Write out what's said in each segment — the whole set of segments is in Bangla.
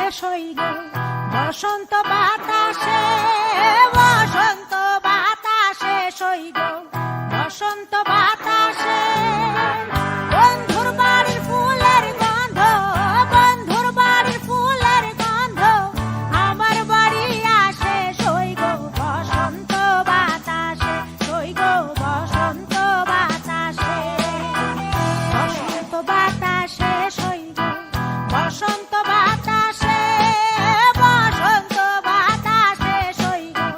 শেষ হই গো বসন্ত বাতাসে, বসন্ত বাতাসে সই গো বসন্ত বাতাসে। বন্ধুর বাড়ির ফুলের গন্ধ, বন্ধুর বাড়ির ফুলের গন্ধ আমার বাড়ি আসে সই গো বসন্ত বাতাসে, সই গো বসন্ত বাতাসে। বসন্ত বাতাসে সই গো বসন্ত বাতাসে, বসন্ত বাতাসে সই গো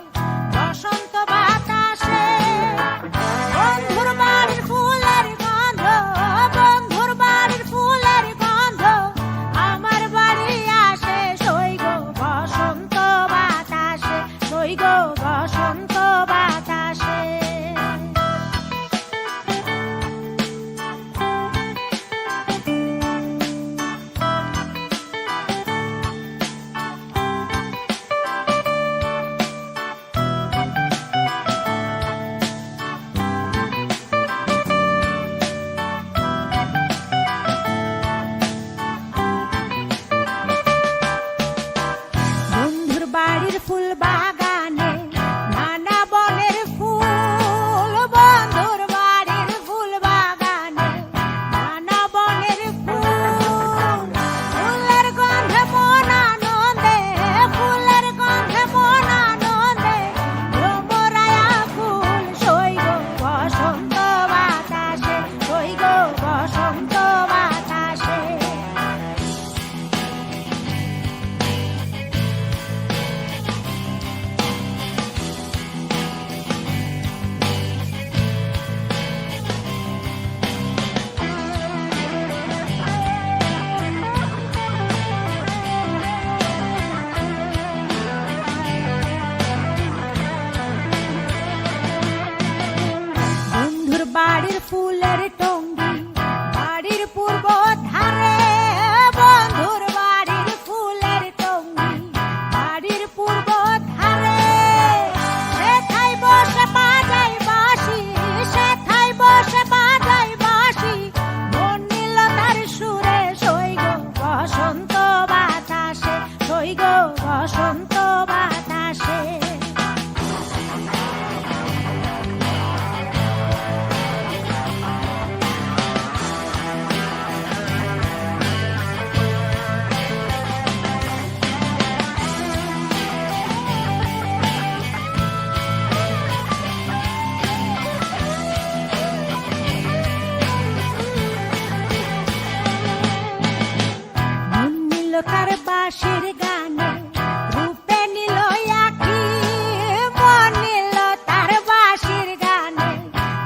বসন্ত বাতাসে। বন্ধুর বাড়ির ফুলের গন্ধ, বন্ধুর বাড়ির ফুলের গন্ধ আমার বাড়ি আসে সই গো বসন্ত বাতাসে, সই গো বসন্ত বাতাসে। বন্ধুর বাড়ির ফুল বাগানে নানা বনের ফুল, বন্ধুর বাড়ির ফুল বাগানে নানা বনের ফুল। ফুলের গন্ধে মন আনন্দে, ফুলের গন্ধে মন আনন্দে ভ্রমরায়া ফুল সই গো বসন্ত বাতাসে, সই গো বসন্ত বাতাসে। বন্ধুর বাড়ির ফুলের টঙ্গি বাড়ির পূর্ব ধারে, বন্ধুর বাড়ির ফুলের টঙ্গি বাড়ির পূর্ব ধারে। সেথায় বসে বাজাই বাঁশি, সেথায় বসে বাজাই বাঁশি মন নিল তার সুরে সই গো বসন্ত বাতাসে, সই গো বসন্ত বাতাসে। মন নিল তার বাঁশির গানে, রূপে নিল আঁখি। মন নিল তার বাঁশির গানে,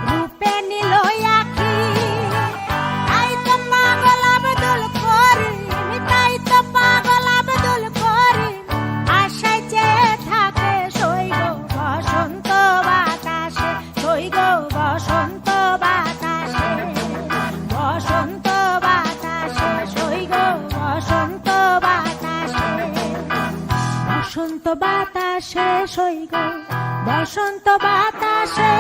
রূপে নিল আঁখি। তাই তো পাগল আব্দুল করিম, তাই তো পাগল আব্দুল করিম আশায় চেয়ে থাকে সই গো বসন্ত বাতাসে, সই গো বসন্ত বাতাসে। বসন্ত বাতাসে সই গো বসন্ত বাতাসে। বসন্ত বাতাসে সই গো বসন্ত বাতাসে।